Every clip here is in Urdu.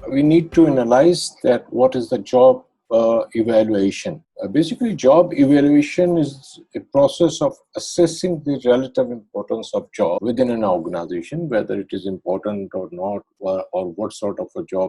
we need to analyze that what is the job evaluation. Basically, job evaluation is a process of assessing the relative importance of job within an organization, whether it is important or not, or what sort of a job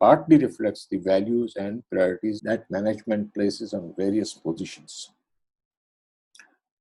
partly reflects the values and priorities that management places on various positions.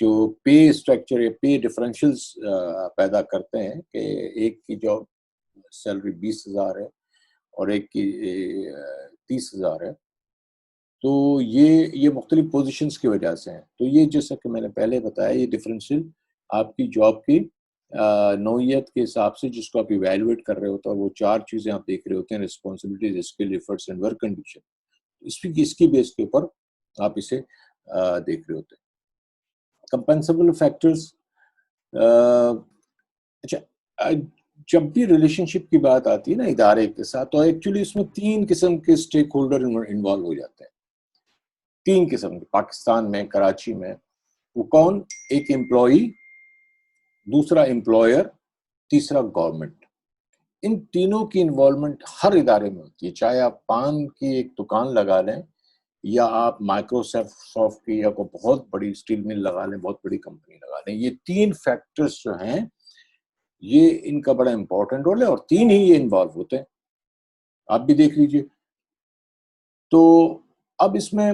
جو پے اسٹرکچر یا پے ڈفرینشیلس پیدا کرتے ہیں کہ ایک کی جاب سیلری 20,000 ہے اور ایک کی 30,000 ہے، تو یہ مختلف پوزیشنز کی وجہ سے ہیں. تو یہ جیسا کہ میں نے پہلے بتایا، یہ ڈفرینشیل آپ کی جاب کی نوعیت کے حساب سے جس کو آپ ایویلویٹ کر رہے ہوتے ہیں، وہ 4 چیزیں آپ دیکھ رہے ہوتے ہیں: responsibilities, skill, efforts and work condition. اس کی بیس کے اوپر آپ اسے دیکھ رہے ہوتے ہیں. کمپنسیبل فیکٹرز، اچھا جب بھی ریلیشن شپ کی بات آتی ہے نا ادارے کے ساتھ، تو ایکچولی اس میں 3 قسم کے اسٹیک ہولڈر انوالو ہو جاتے ہیں. 3 قسم کے پاکستان میں، کراچی میں. وہ کون؟ ایک امپلائی، دوسرا امپلائر، تیسرا گورنمنٹ. ان تینوں کی انوالومنٹ ہر ادارے میں ہوتی ہے، چاہے آپ پان کی ایک دکان لگا لیں یا آپ مائکروسافٹ کی یا کوئی بہت بڑی اسٹیل مل لگا لیں، بہت بڑی کمپنی لگا لیں. یہ 3 فیکٹرز جو ہیں یہ ان کا بڑا امپورٹنٹ رول ہے اور 3 ہی یہ انوالو ہوتے ہیں. آپ بھی دیکھ لیجئے. تو اب اس میں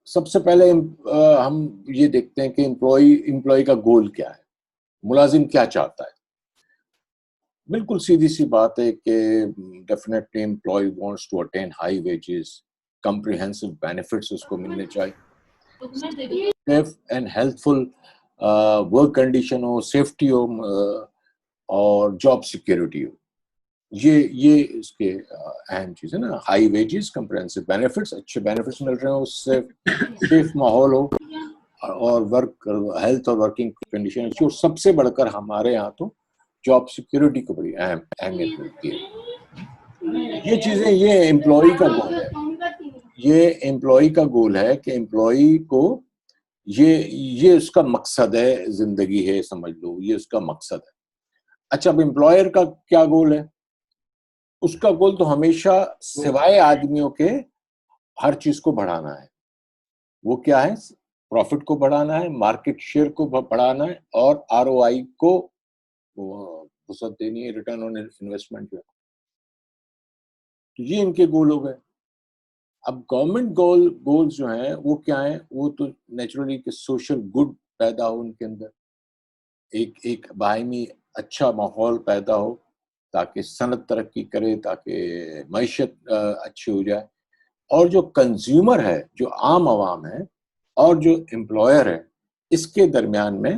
سب سے پہلے ہم یہ دیکھتے ہیں کہ امپلائی کا گول کیا ہے، ملازم کیا چاہتا ہے. بالکل سیدھی سی بات ہے کہ definitely employee wants to attain high wages, comprehensive benefits اس کو ملنے چاہیے، safe and healthful work condition ہو، سیفٹی ہو اور جاب سیکیورٹی ہو. یہ اس کے اہم چیز ہے نا. ہائی ویجز، کمپریہنسو بینیفٹس، اچھے بینیفٹس مل رہے ہوں، اس سے سیف ماحول ہو اور ورک ہیلتھ اور ورکنگ کنڈیشن اچھی. اور سب سے بڑھ کر ہمارے یہاں تو جاب سیکیورٹی کو بڑی اہمیت ملتی ہے. یہ چیزیں، یہ امپلائی کا گول ہے. یہ امپلائی کا گول ہے کہ امپلائی کو یہ اس کا مقصد ہے، زندگی ہے سمجھ لو، یہ اس کا مقصد ہے. اچھا اب امپلائر کا کیا گول ہے؟ اس کا گول تو ہمیشہ سوائے آدمیوں کے ہر چیز کو بڑھانا ہے. وہ کیا ہے؟ پروفٹ کو بڑھانا ہے، مارکیٹ شیئر کو بڑھانا ہے اور ROI کو وسعت دینی ہے، ریٹرن آن انویسٹمنٹ جو ہے. تو یہ ان کے گول ہو گئے. اب گورنمنٹ گولز جو ہیں وہ کیا ہیں؟ وہ تو نیچرلی کہ سوشل گڈ پیدا ہو ان کے اندر، ایک باہمی اچھا ماحول پیدا ہو تاکہ صنعت ترقی کرے، تاکہ معیشت اچھی ہو جائے. اور جو کنزیومر ہے، جو عام عوام ہے، اور جو امپلائر ہے، اس کے درمیان میں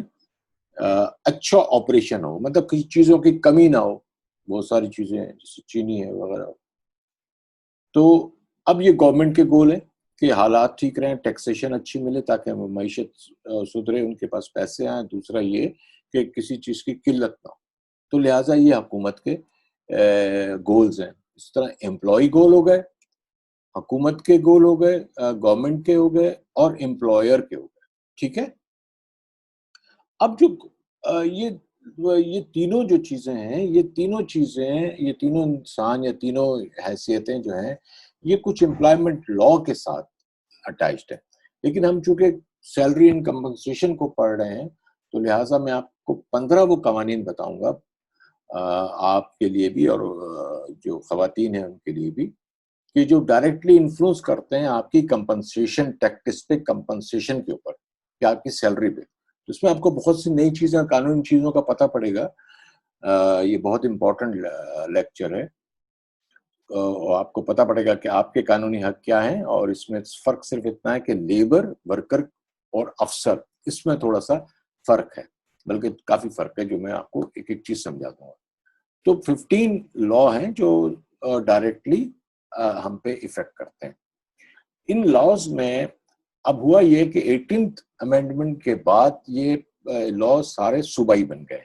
اچھا آپریشن ہو، مطلب کسی چیزوں کی کمی نہ ہو. بہت ساری چیزیں ہیں جیسے چینی ہے وغیرہ. تو اب یہ گورنمنٹ کے گول ہے کہ حالات ٹھیک رہیں، ٹیکسیشن اچھی ملے تاکہ معیشت سدھرے، ان کے پاس پیسے آئیں. دوسرا یہ کہ کسی چیز کی قلت نہ ہو. تو لہٰذا یہ حکومت کے گولز ہیں. اس طرح امپلائی گول ہو گئے، حکومت کے گول ہو گئے، گورنمنٹ کے ہو گئے اور امپلائر کے ہو گئے. ٹھیک ہے. اب جو یہ تینوں جو چیزیں ہیں، یہ تینوں انسان یا تینوں حیثیتیں جو ہیں، یہ کچھ امپلائمنٹ لا کے ساتھ اٹیچڈ ہے. لیکن ہم چونکہ سیلری اینڈ کمپنسیشن کو پڑھ رہے ہیں تو لہٰذا میں آپ کو 15 وہ قوانین بتاؤں گا آپ کے لیے بھی اور جو خواتین ہیں ان کے لیے بھی، کہ جو ڈائریکٹلی انفلوئنس کرتے ہیں آپ کی کمپنسیشن ٹیکٹس پہ، کمپنسیشن کے اوپر، کہ آپ کی سیلری پہ. اس میں آپ کو بہت سی نئی چیزیں، قانونی چیزوں کا پتہ پڑے گا. یہ بہت امپورٹنٹ لیکچر ہے. آپ کو پتہ پڑے گا کہ آپ کے قانونی حق کیا ہیں، اور اس میں فرق صرف اتنا ہے کہ لیبر، ورکر اور افسر، اس میں تھوڑا سا فرق ہے، بلکہ کافی فرق ہے جو میں آپ کو ایک ایک چیز سمجھاتا ہوں. تو 15 لا ہیں جو ڈائریکٹلی ہم پہ ایفیکٹ کرتے ہیں. ان لاز میں اب ہوا یہ کہ 18th امینڈمنٹ کے بعد یہ لاز سارے صوبائی بن گئے.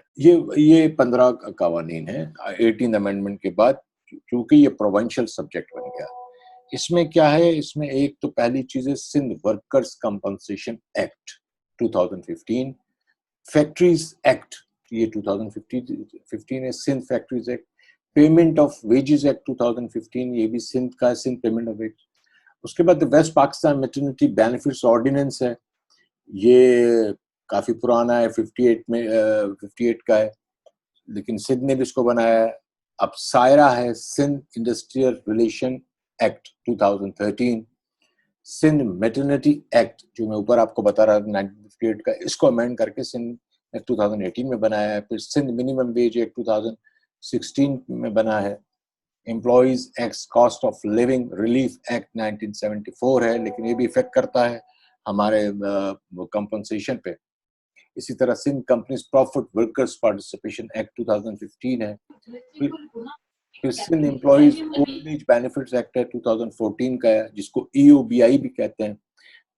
یہ 15 قوانین ہیں 18th امینڈمنٹ کے بعد، چونکہ یہ پروونشل سبجیکٹ بن گیا. اس میں کیا ہے؟ اس میں ایک تو پہلی چیز ہے Sindh workers compensation act 2015، factories act یہ 2015 ہے، Sindh factories act, payment of wages act 2015 یہ بھی سندھ کا ہے، سندھ پیمنٹ آف ایکٹ. اس کے بعد West Pakistan maternity benefits ordinance ہے، یہ کافی پرانا ہے، 58 کا ہے، لیکن سندھ نے بھی اس کو بنایا ہے. اب سائرہ ہے، Sindh industrial relation act 2013. Sindh maternity act جو میں اوپر آپ کو بتا رہا تھا 1958 کا, اس کو امینڈ کر کے سندھ 2018 میں بنایا ہے. پھر سندھ منیمم ویج ایکٹ 2016 میں بنا ہے. Employees act cost of living relief act 1974 ہے, لیکن یہ بھی افیکٹ کرتا ہے ہمارے کمپنسیشن پہ. اسی طرح Sindh companies profit workers participation act 2015 ہے. پھر Sindh employees old age benefits act ہے 2014 کا ہے, جس کو EOBI بھی کہتے ہیں.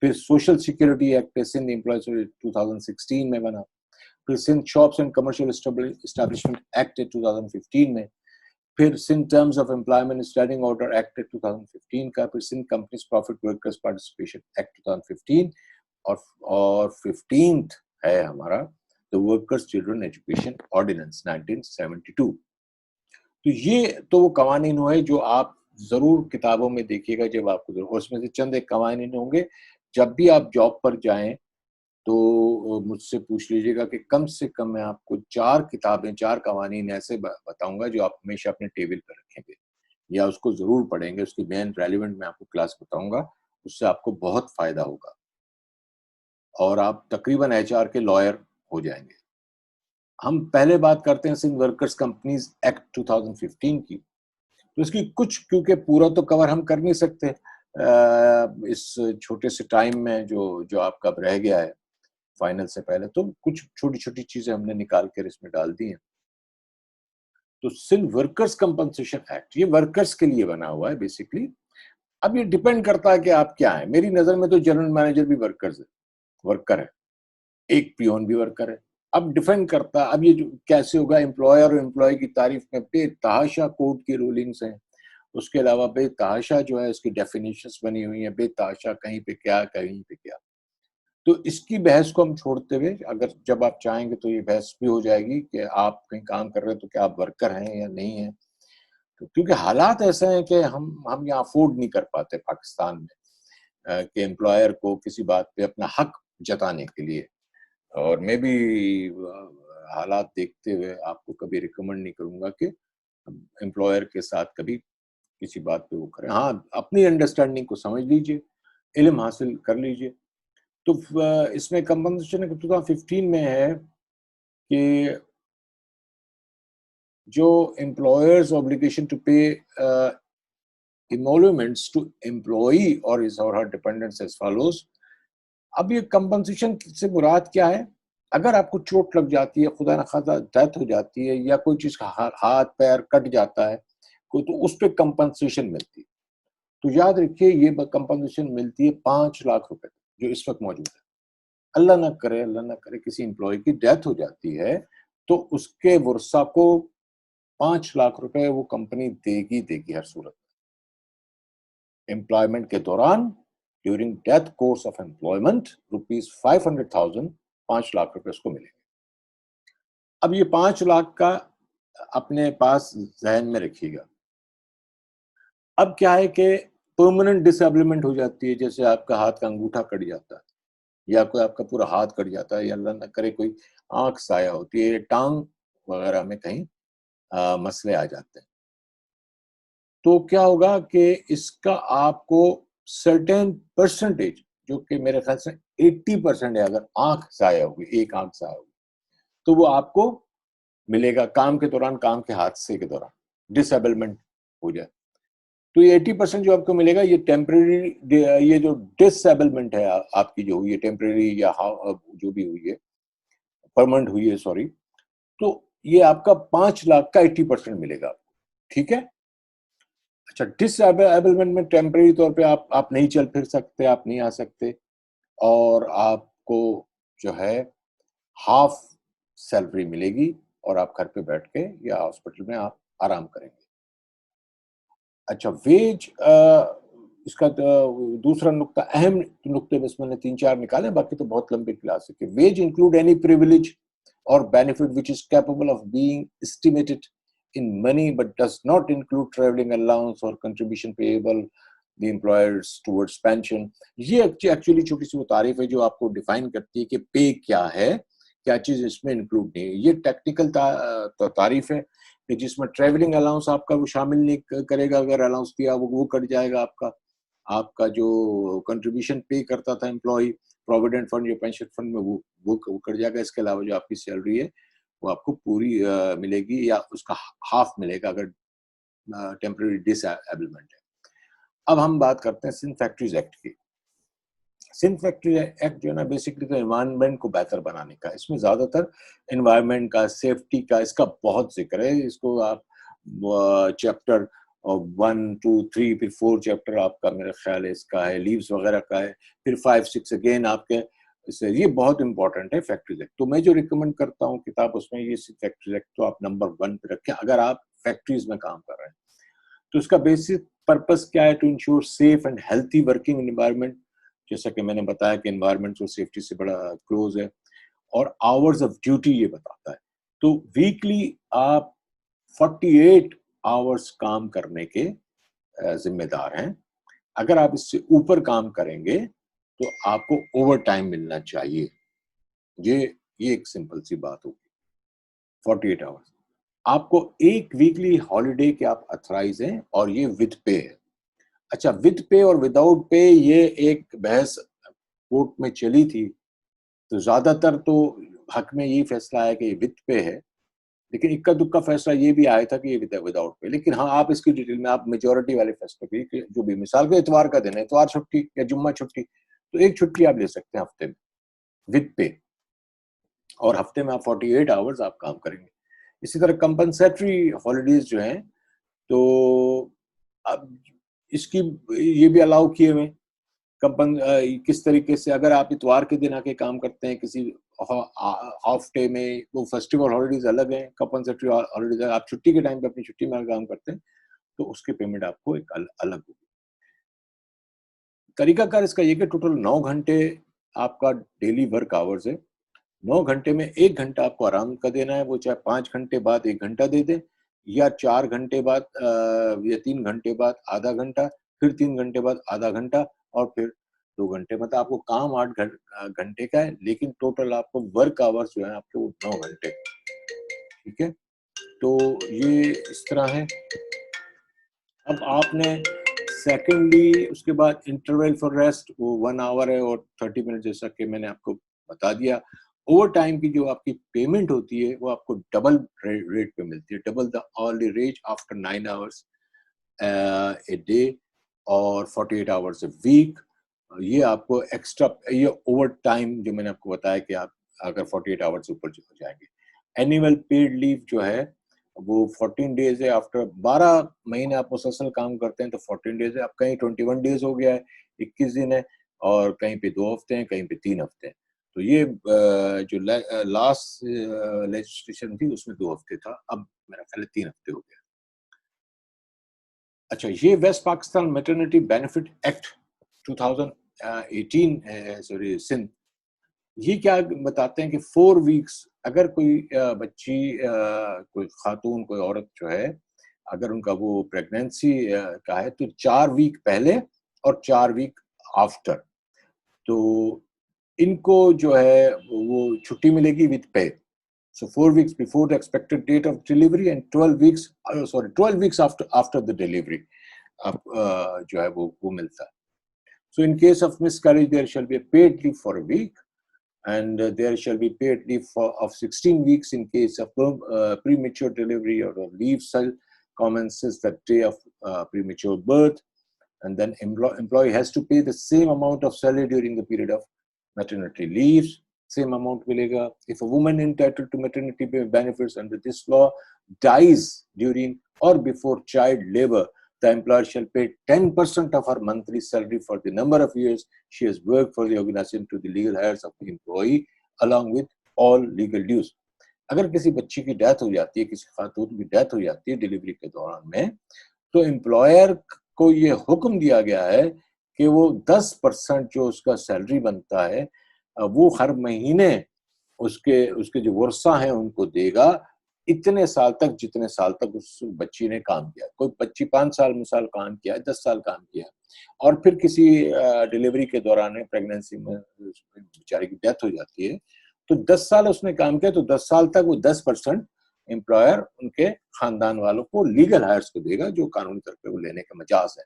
پھر سوشل سیکورٹی ایکٹ ہے سندھ امپلائیز 2016 میں بنا. پھر Sindh shops and commercial establishment act ہے 2015 میں. پھر Sindh terms of employment standing order act ہے 2015 کا. پھر Sindh companies profit workers participation act 2015, اور 15th ہے ہمارا The Workers Children Education Ordinance 1972. تو یہ تو وہ قوانین ہوئے جو آپ ضرور کتابوں میں دیکھیے گا جب آپ کو ضرور, اس میں سے چند ایک قوانین ہوں گے. جب بھی آپ جاب پر جائیں تو مجھ سے پوچھ لیجیے گا کہ کم سے کم میں آپ کو 4 کتابیں 4 قوانین ایسے بتاؤں گا جو آپ ہمیشہ اپنے ٹیبل پہ رکھیں گے یا اس کو ضرور پڑھیں گے. اس کی مین ریلیونٹ میں آپ کو کلاس بتاؤں گا, اس سے آپ کو بہت فائدہ ہوگا اور آپ تقریباً HR کے لائر ہو جائیں گے. ہم پہلے بات کرتے ہیں سندھ ورکرز کمپنیز ایکٹ 2015 کی. تو اس کی کچھ, کیونکہ پورا تو کور ہم کر نہیں سکتے اس چھوٹے سے ٹائم میں جو آپ کا رہ گیا ہے فائنل سے پہلے, تو کچھ چھوٹی چھوٹی چیزیں ہم نے نکال کر اس میں ڈال دی ہیں. تو سندھ ورکرز کمپنسیشن ایکٹ یہ ورکرز کے لیے بنا ہوا ہے بیسیکلی. اب یہ ڈیپینڈ کرتا ہے کہ آپ کیا ہیں. میری نظر میں تو جنرل مینیجر بھی ورکر ہے, ایک پیون بھی ورکر ہے. اب ڈیپینڈ کرتا اب یہ جو کیسے ہوگا, امپلائر اور امپلائی کی تعریف میں بے تحاشا کورٹ کی رولنگز ہیں. اس کے علاوہ بے تحاشا جو ہے اس کی ڈیفینیشنز بنی ہوئی ہیں, بے تحاشا کہیں پہ کیا کہیں پہ کیا. تو اس کی بحث کو ہم چھوڑتے ہوئے, اگر جب آپ چاہیں گے تو یہ بحث بھی ہو جائے گی کہ آپ کہیں کام کر رہے ہیں تو کیا آپ ورکر ہیں یا نہیں ہیں. کیونکہ حالات ایسے ہیں کہ ہم یہاں افورڈ نہیں کر پاتے پاکستان میں کہ امپلائر کو کسی بات پہ اپنا حق جتانے کے لیے. اور میں بھی حالات دیکھتے ہوئے آپ کو کبھی ریکمنڈ نہیں کروں گا کہ امپلائر کے ساتھ کبھی کسی بات پہ وہ کریں. ہاں, اپنی انڈرسٹینڈنگ کو سمجھ لیجئے, علم حاصل کر لیجئے. تو اس میں کمپنسیشن 2015 میں ہے کہ جو employers obligation to pay emoluments to employee or his or her dependents as follows. اب یہ کمپنسیشن سے مراد کیا ہے؟ اگر آپ کو چوٹ لگ جاتی ہے, خدا نخواستہ ڈیتھ ہو جاتی ہے, یا کوئی چیز کا ہاتھ پیر کٹ جاتا ہے تو اس پہ کمپنسیشن ملتی ہے. تو یاد رکھیے یہ کمپنسیشن ملتی ہے 5 لاکھ روپے جو اس وقت موجود ہے. اللہ نہ کرے کسی امپلائی کی ڈیتھ ہو جاتی ہے تو اس کے ورثہ کو 5 لاکھ روپے وہ کمپنی دے گی ہر صورت میں. امپلائمنٹ کے دوران during death course of employment ₹500,000 5 lakh روپے اس کو ملے گے. اب یہ 5 لاکھ کا اپنے پاس ذہن میں رکھیے گا. اب کیا ہے کہ پرماننٹ ڈس ایبلمنٹ ہو جاتی ہے, جیسے آپ کا ہاتھ کا انگوٹھا کٹ جاتا ہے, یا کوئی آپ کا پورا ہاتھ کٹ جاتا ہے, یا اللہ نہ کرے کوئی آنکھ سایہ ہوتی ہے, ٹانگ وغیرہ میں کہیں مسئلے آ جاتے ہیں. تو کیا ہوگا کہ اس کا آپ کو سرٹین پرسنٹیج, جو کہ میرے خیال سے 80% ہے, اگر آنکھ ضائع ہوگی, ایک آنکھ ضائع ہوگی, تو وہ آپ کو ملے گا کام کے دوران, کام کے حادثے کے دوران ڈس ایبلمنٹ ہو جائے. تو یہ 80% جو آپ کو ملے گا یہ ٹیمپریری, یہ جو ڈس ایبلمنٹ ہے آپ کی جو ہوئی ہے ٹیمپریری یا جو بھی ہوئی ہے پرماننٹ ہوئی ہے سوری, تو یہ آپ کا 5 لاکھ کا 80% ملے گا. ٹھیک ہے. اچھا, ڈس ایبلمنٹ میں ٹیمپریری طور پہ آپ نہیں چل پھر سکتے, آپ نہیں آ سکتے, اور آپ کو جو ہے ہاف سیلری ملے گی اور آپ گھر پہ بیٹھ کے یا ہاسپٹل میں آپ آرام کریں گے. اچھا, ویج اس کا دوسرا نقطہ, اہم نقطے میں اس میں نے 3-4 نکالے, باقی تو بہت لمبی کلاس ہے. کہ veg include any privilege or benefit which is capable of being estimated in money but does not include traveling allowance or contribution payable the employers towards pension. یہ ایکچولی چھوٹی سی وہ تعریف ہے جو آپ کو ڈیفائن کرتی ہے کہ پے کیا ہے, کیا چیز اس میں انکلوڈ نہیں ہے. یہ ٹیکنیکل تعریف ہے کہ جس میں ٹریولنگ الاؤنس آپ کا وہ شامل نہیں کرے گا, اگر الاؤنس دیا وہ کٹ جائے گا آپ کا. آپ کا جو کنٹریبیوشن پے کرتا تھا امپلائی پروویڈنٹ فنڈ یا پینشن فنڈ میں وہ کٹ جائے گا. اس کے علاوہ جو آپ کی سیلری ہے وہ آپ کو پوری ملے گی یا اس کا ہاف ملے گا اگر ٹیمپرری ڈس ایبلمنٹ ہے. اب ہم بات کرتے ہیں سندھ فیکٹریز ایکٹ کی. سندھ فیکٹری ایکٹ جو ہے نا بیسکلی تو انوائرمنٹ کو بہتر بنانے کا, اس میں زیادہ تر انوائرمنٹ کا, سیفٹی کا, اس کا بہت ذکر ہے. اس کو آپ چیپٹر 1 2 3 پھر 4 چیپٹر آپ کا میرا خیال ہے اس کا ہے, لیوز وغیرہ کا ہے, پھر 5 6 اگین آپ کے. یہ بہت امپورٹنٹ ہے فیکٹریز ایکٹ. تو میں جو ریکمینڈ کرتا ہوں کتاب اس میں یہ فیکٹریز ایکٹ تو آپ نمبر 1 پہ رکھیں اگر آپ فیکٹریز میں کام کر رہے ہیں. تو اس کا بیسک پرپس کیا ہے؟ To ensure safe and healthy working environment. جیسا کہ میں نے بتایا کہ انوائرمنٹ اور سیفٹی سے بڑا کلوز ہے. اور آورز آف ڈیوٹی یہ بتاتا ہے. تو ویکلی آپ 48 آورز کام کرنے کے ذمہ دار ہیں. اگر آپ اس سے اوپر کام کریں گے تو آپ کو اوور ٹائم ملنا چاہیے. یہ ایک سمپل سی بات ہوگی. 48 آورز آپ کو ایک ویکلی ہالیڈے کے آپ اتھرائز ہیں اور یہ ود پے ہے. اچھا, ود پے اور وداؤٹ پے یہ ایک بحث کورٹ میں چلی تھی. تو زیادہ تر تو حق میں یہی فیصلہ آیا کہ یہ ود پے ہے, لیکن اکا دکا فیصلہ یہ بھی آیا تھا کہ یہ وداؤٹ پے. لیکن ہاں آپ اس کی ڈیٹیل میں آپ میجورٹی والے فیصلے پہ کہ جو بھی مثال کے اتوار کا دن ہے, اتوار چھٹی یا جمعہ چھٹی, تو ایک چھٹی آپ لے سکتے ہیں ہفتے میں ود پے, اور ہفتے میں آپ 48 آورز آپ کام کریں گے. اسی طرح کمپنسیٹری ہالیڈیز جو ہیں تو اب اس کی یہ بھی الاؤ کیے ہوئے کس طریقے سے. اگر آپ اتوار کے دن آ کے کام کرتے ہیں کسی آف ڈے میں, وہ فیسٹیول ہالیڈیز الگ ہیں, کمپنسیٹری ہالیڈیز آپ چھٹی کے ٹائم پہ اپنی چھٹی میں کام کرتے ہیں تو اس کی پیمنٹ آپ کو ایک الگ ہوگی. طریقہ کار اس کا یہ کہ ٹوٹل 9 گھنٹے آپ کا ڈیلی ورک آورز ہے. 9 گھنٹے میں 1 گھنٹہ آپ کو آرام کا دینا ہے, وہ چاہے 5 گھنٹے بعد 1 گھنٹہ دے دیں یا 4 گھنٹے بعد یا 3 گھنٹے بعد آدھا گھنٹہ, پھر 3 گھنٹے بعد آدھا گھنٹہ, اور پھر 2 گھنٹے. مطلب آپ کو کام 8 گھنٹے کا ہے لیکن ٹوٹل آپ کو ورک آورز جو ہے آپ کے وہ 9 گھنٹے. ٹھیک ہے, تو یہ اس طرح ہے. اب آپ نے سیکنڈلی اس کے بعد انٹرول فار ریسٹ وہ 1 آور ہے اور 30 منٹ, جیسا کہ میں نے آپ کو بتا دیا. اوور ٹائم کی جو آپ کی پیمنٹ ہوتی ہے وہ آپ کو ڈبل ریٹ پہ ملتی ہے, double the yearly rate after 9 hours a day اور 48 آورس اے ویک. یہ آپ کو ایکسٹرا, یہ اوور ٹائم جو میں نے آپ کو بتایا کہ آپ اگر 48 آورس اوپر ہو جائیں گے. اینیول پیڈ لیو جو ہے وہ 14 ڈیز ہے. آفٹر 12 مہینے آپ مسلسل کام کرتے ہیں تو 14 ڈیز ہے. اب کہیں 21 ڈیز ہو گیا ہے, 21 دن ہے, اور کہیں پہ 2 ہفتے ہیں, کہیں پہ 3 ہفتے ہیں. تو یہ جو لاسٹ لیجسلیشن تھی اس میں 2 ہفتے تھا, اب میرا خیال ہے 3 ہفتے ہو گیا. اچھا, یہ West Pakistan maternity benefit act 2018 sorry Sindh, یہ کیا بتاتے ہیں کہ 4 ویکس اگر کوئی بچی کوئی خاتون کوئی عورت جو ہے اگر ان کا وہ پریگنینسی کا ہے تو 4 ویک پہلے اور 4 ویک آفٹر تو ان کو جو ہے وہ چھٹی ملے گی with pay. So 4 weeks before the expected date of delivery and 12 weeks after the delivery جو ہے وہ ملتا ہے. So in case of miscarriage there shall be a paid leave for a week and there shall be paid leave of 16 weeks in case of premature delivery, or the leave shall commences the day of premature birth, and then employee has to pay the same amount of salary during the period of maternity leaves. Same amount milega. If a woman entitled to maternity benefits under this law dies during or before child labor, the employer shall pay 10% of her monthly salary for the number of years she has worked for the organization to the legal heirs of the employee along with all legal dues. اگر کسی بچی کی ڈیتھ ہو جاتی ہے, کسی خاتون کی ڈیتھ ہو جاتی ہے ڈیلیوری کے دوران میں, تو امپلائر کو یہ حکم دیا گیا ہے کہ وہ 10% جو اس کا سیلری بنتا ہے وہ ہر مہینے اس کے جو ورثہ ہیں ان کو دے گا, اتنے سال تک جتنے سال تک اس بچی نے کام کیا. کوئی بچی 5 سال مثال کام کیا ہے, 10 سال کام کیا, اور پھر کسی ڈیلیوری کے دوران پریگنینسی میں بیچاری کی ڈیتھ ہو جاتی ہے, تو 10 سال اس نے کام کیا تو 10 سال تک وہ 10% امپلائر ان کے خاندان والوں کو لیگل ہائرس کو دے گا, جو قانونی طور پہ وہ لینے کا مجاز ہے.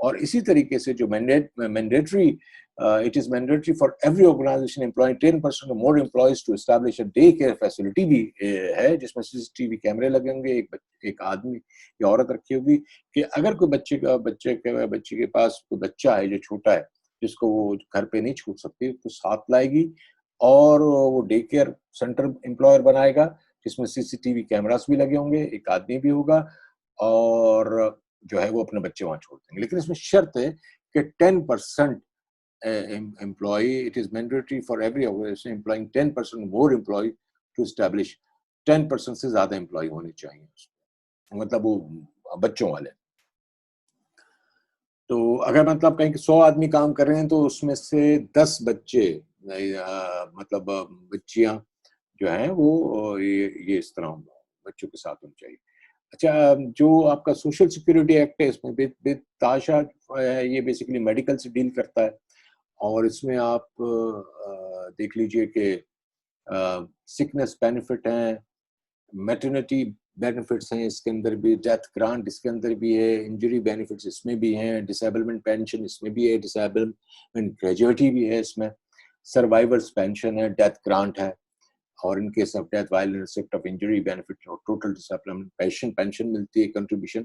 اور اسی طریقے سے جو mandatory it is mandatory for every organization employing 10% or more employees to establish a day care facility بھی ہے جس میں CCTV کیمرے لگے ہوں گے, ایک آدمی یا عورت رکھی ہوگی کہ اگر کوئی بچے کے پاس کوئی بچہ ہے جو چھوٹا ہے جس کو وہ گھر پہ نہیں چھوڑ سکتی تو ساتھ لائے گی, اور وہ ڈے کیئر سینٹر امپلائر بنائے گا جس میں CCTV کیمراز بھی لگے ہوں گے, ایک آدمی بھی ہوگا, اور جو ہے وہ اپنے بچے وہاں چھوڑ دیں گے. لیکن اس میں شرط ہے کہ 10% employee, it is mandatory for every organization employing 10% more employee to establish 10% سے زیادہ امپلائی ہونے چاہیے, مطلب وہ بچوں والے. تو اگر مطلب کہیں کہ 100 آدمی کام کر رہے ہیں تو اس میں سے 10 بچے مطلب بچیاں جو ہیں وہ یہ اس طرح بچوں کے ساتھ ہونی چاہیے. اچھا, جو آپ کا سوشل سیکورٹی ایکٹ ہے اس میں بے تحاشا یہ بیسیکلی میڈیکل سے ڈیل کرتا ہے, اور اس میں آپ دیکھ لیجئے کہ سکنس بینیفٹ ہیں, میٹرنٹی بینیفٹس ہیں, اس کے اندر بھی ڈیتھ گرانٹ اس کے اندر بھی ہے, انجری بینیفٹس اس میں بھی ہیں, ڈسیبلمنٹ پینشن اس میں بھی ہے, ڈسیبلمنٹ گریجویٹی بھی ہے, اس میں سروائیورس پینشن ہے, ڈیتھ گرانٹ ہے, اور in case of death violence of injury benefit اور ٹوٹل ڈسیبلمنٹ پینشن ملتی ہے. کنٹریبیوشن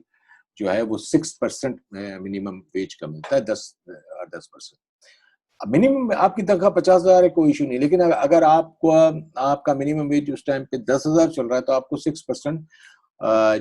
جو ہے وہ 6% منیمم ویج کا ملتا ہے, 10%. منیمم آپ کی تنخواہ 50,000 ہے, کوئی ایشو نہیں, لیکن اگر آپ کا منیمم ویج اس ٹائم پہ 10,000 چل رہا ہے تو آپ کو 6%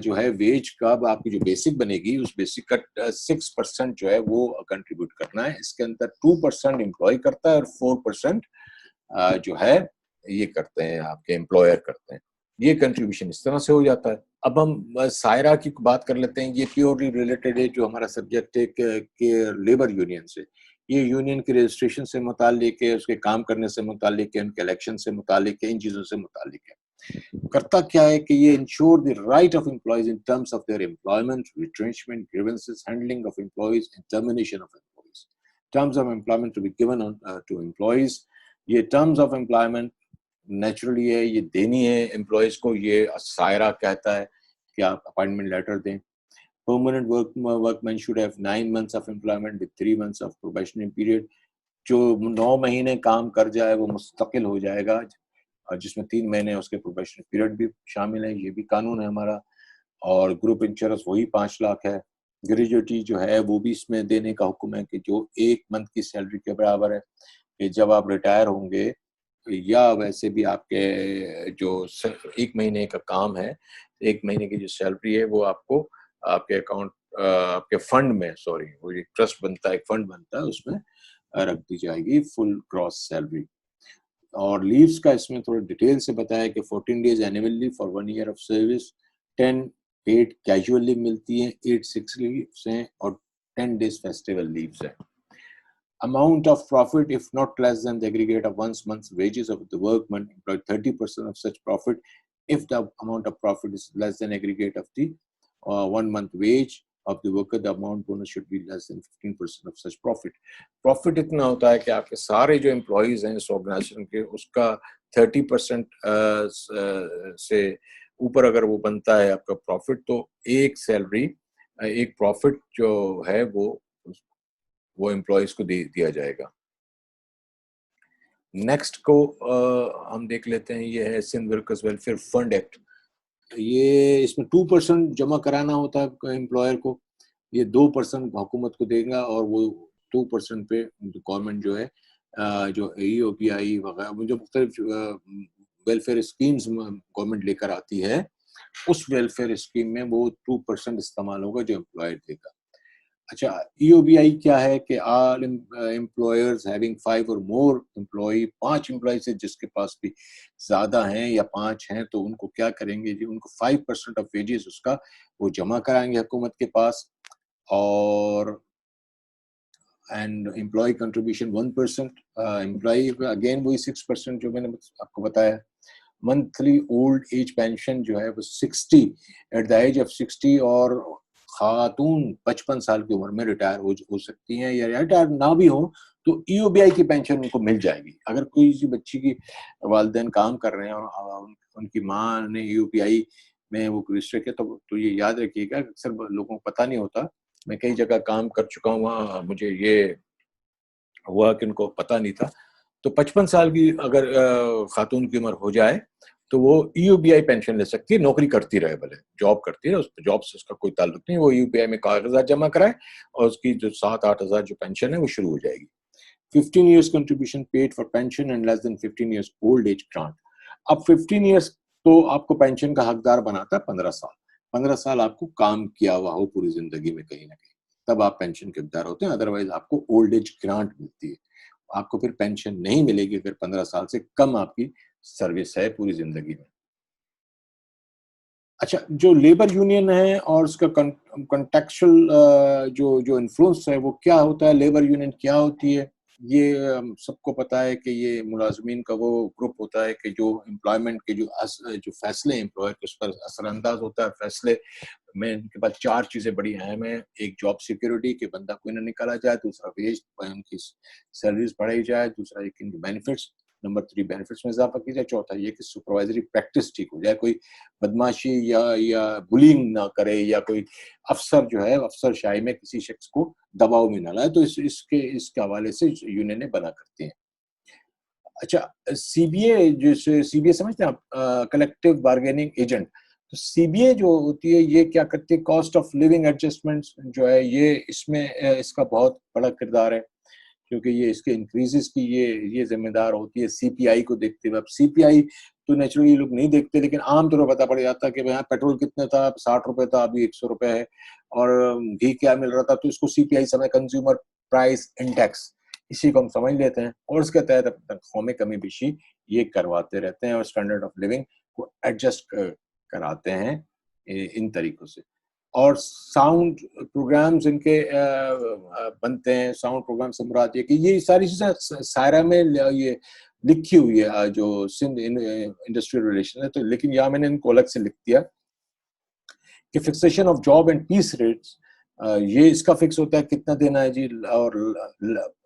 جو ہے ویج کا آپ کی جو بیسک بنے گی اس بیسک کا 6% جو ہے وہ کنٹریبیوٹ کرنا ہے. اس کے اندر 2% امپلائی کرتا ہے اور 4% جو ہے یہ کرتے ہیں آپ کے امپلائر کرتے ہیں. یہ کنٹریبیوشن اس طرح سے ہو جاتا ہے. اب ہم سائرہ کی بات کر لیتے ہیں. یہ پیورلی ریلیٹڈ ہے جو ہمارا سبجیکٹ ہے کہ لیبر یونین سے. یہ یونین کے رجسٹریشن سے متعلق ہے, اس کے کام کرنے سے متعلق ہے, ان کے الیکشن سے متعلق ہے, ان چیزوں سے متعلق ہے. کرتا کیا ہے کہ یہ ensure the right of employees in terms of their employment, retrenchment, grievances, handling of employees and termination of employees. Terms of employment to be given to employees. یہ ٹرمز آف امپلائمنٹ نیچرلی ہے, یہ دینی ہے امپلائیز کو. یہ سائرہ کہتا ہے کہ آپ اپائنٹمنٹ لیٹر دیں. Permanent workman should have 9 months of employment with 3 months of probationary period. جو 9 مہینے کام کر جائے وہ مستقل ہو جائے گا, جس میں 3 مہینے اس کے پروبیشنری پیریڈ بھی شامل ہیں. یہ بھی قانون ہے ہمارا. اور گروپ انشورنس وہی 5 لاکھ ہے. گریجویٹی جو ہے وہ بھی اس میں دینے کا حکم ہے کہ جو 1 منتھ کی سیلری کے برابر ہے, کہ جب آپ ریٹائر ہوں گے یا ویسے بھی آپ کے جو 1 مہینے کا کام ہے, 1 مہینے کی جو سیلری ہے وہ آپ کو آپ کے اکاؤنٹ آپ کے فنڈ میں وہ ایک ٹرسٹ بنتا ہے, ایک فنڈ بنتا ہے, اس میں رکھ دی جائے گی فل گراس سیلری. اور لیوز کا اس میں تھوڑا ڈیٹیل سے بتایا کہ 14 days annual leave for 1 year of service, 10 paid casual leave ملتی ہیں, 8 sick leaves ہیں, اور 10 days festival leaves ہیں. Amount of profit if not less than the aggregate of 1 month's wages of the workman employed 30% of such profit. If the amount of profit is less than aggregate of the 1 month wage of the worker, the amount bonus should be less than 15% of such profit. Profit اتنا ہوتا ہے کہ آپ کے سارے جو امپلائیز ہیں اس آرگنائزیشن کے, اس کا 30% سے اوپر اگر وہ بنتا ہے آپ کا پروفٹ, تو ایک سیلری, ایک پروفٹ جو ہے وہ امپلائیز کو دیا جائے گا. نیکسٹ کو ہم دیکھ لیتے ہیں, یہ ہے Sindh workers welfare fund act. یہ اس میں 2% جمع کرانا ہوتا ہے امپلائر کو, یہ 2% حکومت کو دے گا, اور وہ 2% پہ گورنمنٹ جو ہے جو EOPI وغیرہ جو مختلف ویلفیئر اسکیمز گورنمنٹ لے کر آتی ہے, اس ویلفیئر اسکیم میں وہ 2% استعمال ہوگا جو امپلائر دے گا. اچھا, EOPI کیا ہے کہ all employers having 5 or more employee, 5 employees جس کے پاس بھی زیادہ ہیں یا 5 ہیں, تو ان کو کیا کریں گے جی, ان کو 5% آف ویجز اس کا وہ جمع کرائیں گے حکومت کے پاس. اور and employee contribution 1%, employee again وہی 6% جو میں نے آپ کو بتایا. منتھلی اولڈ ایج پینشن جو ہے وہ 60 ایٹ دا ایج آف 60, اور خاتون 55 سال کی عمر میں ریٹائر ہو سکتی ہیں, یا ریٹائر نہ بھی ہوں تو EOPI کی پینشن ان کو مل جائے گی. اگر کوئی سی بچی کی والدین کام کر رہے ہیں اور ان کی ماں نے EOPI میں وہ رجسٹر کیا, تو یہ یاد رکھیے گا, اکثر لوگوں کو پتہ نہیں ہوتا میں کئی جگہ کام کر چکا ہوں، وہاں مجھے یہ ہوا کہ ان کو پتہ نہیں تھا. تو 55 سال کی اگر خاتون کی عمر ہو جائے تو وہ E O B I pension لے سکتی ہے، نوکری کرتی رہے، بھلے جاب کرتی ہے، اس جاب سے اس کا کوئی تعلق نہیں. وہ ای یو بی آئی میں کاغذات جمع کرائے اور اس کی جو 7-8 ہزار جو پینشن ہے وہ شروع ہو جائے گی. 15 years contribution paid for pension and less than 15 years old age grant. اب 15 years تو آپ کو پینشن کا حقدار بناتا ہے 15 سال. 15 سال آپ کو کام کیا ہوا ہو پوری زندگی میں کہیں نہ کہیں، تب آپ پینشن کے حقدار ہوتے ہیں. ادروائز آپ کو اولڈ ایج گرانٹ ملتی ہے. آپ کو پھر پینشن نہیں ملے گی اگر 15 سال سے کم آپ کی سروس ہے پوری زندگی میں. اچھا، جو لیبر یونین ہے اور اس کا کنٹیکچل جو انفلوئنس ہے وہ کیا ہوتا ہے؟ لیبر یونین کیا ہوتی ہے؟ یہ سب کو پتا ہے کہ یہ ملازمین کا وہ گروپ ہوتا ہے کہ جو امپلائمنٹ کے جو فیصلے امپلائر کے اس پر اثر انداز ہوتا ہے. فیصلے میں ان کے پاس 4 چیزیں بڑی اہم ہیں. ایک جاب سیکیورٹی کہ بندہ کوئی نہ نکالا جائے، دوسرا ویج ان کی سیلریز بڑھائی جائے، دوسرا ایک ان کی بینیفٹس، نمبر 3 بینیفٹس میں اضافہ کیا جائے، چوتھا یہ کہ سپروائزری پریکٹس ٹھیک ہو جائے، کوئی بدماشی یا بلینگ نہ کرے، یا کوئی افسر جو ہے افسر شاہی میں کسی شخص کو دباؤ میں نہ لائے. تو اس کے حوالے سے یونینیں بنا کرتی ہیں. اچھا، سی بی اے جیسے سی بی اے سمجھتے ہیں آپ، کلیکٹیو بارگیننگ ایجنٹ. تو سی بی اے جو ہوتی ہے یہ کیا کرتی ہے؟ کاسٹ آف لیونگ ایڈجسٹمنٹ جو ہے یہ اس میں اس کا بہت بڑا کردار ہے، کیونکہ یہ اس کے انکریزز کی یہ ذمہ دار ہوتی ہے سی پی آئی کو دیکھتے ہوئے. اب سی پی آئی تو نیچرلی لوگ نہیں دیکھتے، لیکن عام طور پر پتہ پڑ جاتا ہے کہ یہاں پیٹرول کتنا تھا، 60 روپے تھا، ابھی 100 روپے ہے، اور گھی کیا مل رہا تھا. تو اس کو سی پی آئی سمجھ، کنزیومر پرائس انڈیکس، اسی کو ہم سمجھ لیتے ہیں. اور اس کے تحت تنخواہ میں کمی بیشی یہ کرواتے رہتے ہیں اور اسٹینڈرڈ آف لیونگ کو ایڈجسٹ کراتے ہیں ان طریقوں سے. اور ساؤنڈ پروگرامز ان کے بنتے ہیں. ساؤنڈ پروگرام سے مراد یہ کہ یہ ساری چیزیں سائرہ میں یہ لکھی ہوئی ہے جو سندھ انڈسٹریل ریلیشن ہے. تو لیکن یہاں میں نے ان کو الگ سے لکھ دیا کہ fixation of job and piece rates, یہ اس کا فکس ہوتا ہے کتنا دینا ہے جی، اور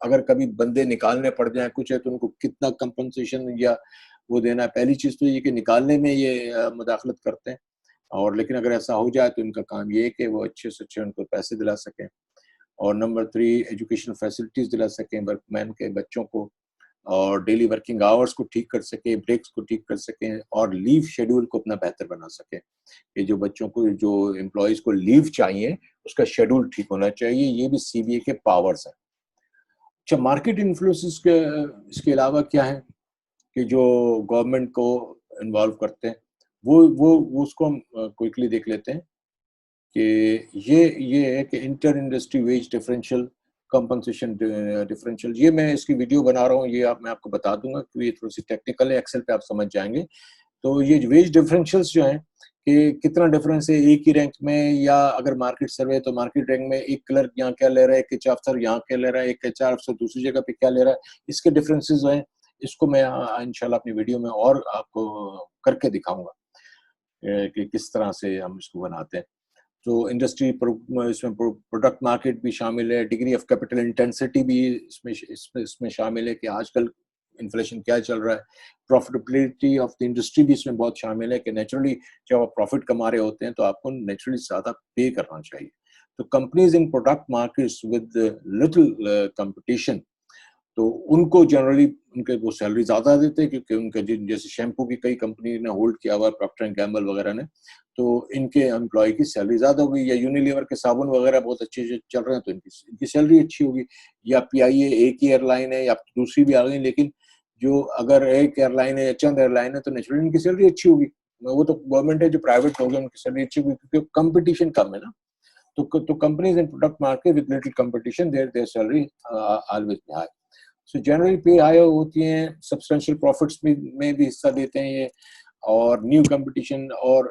اگر کبھی بندے نکالنے پڑ جائیں کچھ ہے تو ان کو کتنا کمپنسیشن یا وہ دینا ہے. پہلی چیز تو یہ کہ نکالنے میں یہ مداخلت کرتے ہیں، اور لیکن اگر ایسا ہو جائے تو ان کا کام یہ ہے کہ وہ اچھے سے اچھے ان کو پیسے دلا سکیں. اور نمبر 3 ایجوکیشن فیسلٹیز دلا سکیں ورک مین کے بچوں کو، اور ڈیلی ورکنگ آورس کو ٹھیک کر سکیں، بریکس کو ٹھیک کر سکیں، اور لیو شیڈول کو اپنا بہتر بنا سکیں. کہ جو بچوں کو، جو امپلائیز کو لیو چاہیے اس کا شیڈول ٹھیک ہونا چاہیے. یہ بھی سی بی اے کے پاورز ہیں. اچھا، مارکیٹ انفلوئنسز کے اس کے علاوہ کیا ہے کہ جو گورنمنٹ کو انوالو کرتے ہیں، وہ اس کو ہم کوئکلی دیکھ لیتے ہیں کہ یہ ہے کہ inter industry wage differential compensation differential. یہ میں اس کی ویڈیو بنا رہا ہوں، یہ میں آپ کو بتا دوں گا کہ یہ تھوڑی سی ٹیکنیکل ہے، ایکسل پہ آپ سمجھ جائیں گے. تو یہ ویج ڈفرینشیلس جو ہیں کہ کتنا ڈفرینس ہے ایک ہی رینک میں، یا اگر مارکیٹ سروے تو مارکیٹ رینک میں ایک کلرک یہاں کیا لے رہا ہے، ایک ایچ افسر یہاں کیا لے رہا ہے، ایک ایچ آر افسر دوسری جگہ پہ کیا لے رہا ہے. اس کے ڈفرینسز جو ہیں اس کو میں انشاءاللہ اپنی ویڈیو میں اور آپ کو کر کے دکھاؤں گا کہ کس طرح سے ہم اس کو بناتے ہیں. تو انڈسٹری اس میں پروڈکٹ مارکیٹ بھی شامل ہے، ڈگری آف کیپٹل انٹینسٹی بھی اس میں شامل ہے کہ آج کل انفلیشن کیا چل رہا ہے. پروفیٹیبلٹی آف دی انڈسٹری بھی اس میں بہت شامل ہے کہ نیچرلی جب آپ پروفٹ کما رہے ہوتے ہیں تو آپ کو نیچرلی زیادہ پے کرنا چاہیے. تو companies in product markets with little competition, تو ان کو جنرلی ان کے وہ سیلری زیادہ دیتے ہیں، کیونکہ ان کے جیسے شیمپو کی کئی کمپنی نے ہولڈ کیا ہوا ہے، پراکٹر اینڈ گیمبل وغیرہ نے، تو ان کے امپلائی کی سیلری زیادہ ہوگی. یا یونیلیور کے صابن وغیرہ بہت اچھے چل رہے ہیں تو ان کی سیلری اچھی ہوگی. یا پی آئی اے ایک ہی ایئر لائن ہے یا دوسری بھی آ گئی، لیکن جو اگر ایک ایئر لائن ہے یا چند ایئر لائن ہے تو نیچرلی ان کی سیلری اچھی ہوگی. وہ تو گورنمنٹ ہے، جو پرائیویٹ ہوگی ان کی سیلری اچھی ہوگی کیونکہ کمپٹیشن کم ہے نا. تو companies in product market with little competition their salary always be high. So generally pay high ہوتی ہیں، سبسٹینشیل پروفٹس میں بھی حصہ دیتے ہیں یہ، اور نیو کمپٹیشن، اور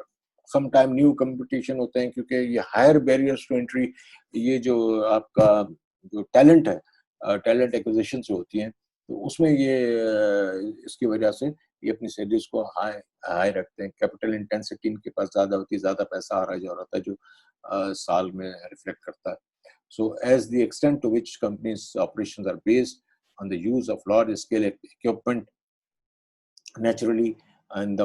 سم ٹائم نیو کمپٹیشن ہوتے ہیں کیونکہ یہ ہائر بیریئرس ٹو انٹری، یہ جو آپ کا جو ٹیلنٹ ہے، ٹیلنٹ ایکوزیشن سے ہوتی ہیں، تو اس میں یہ اس کی وجہ سے یہ اپنی سیلریز کو ہائی رکھتے ہیں. کیپٹل انٹینسٹی ان کے پاس زیادہ ہوتی ہے، زیادہ پیسہ آ رہا ہے جو رہتا ہے، جو سال میں ریفلیکٹ کرتا ہے. So as the extent to which companies' operations are based on the use of large scale equipment, naturally and the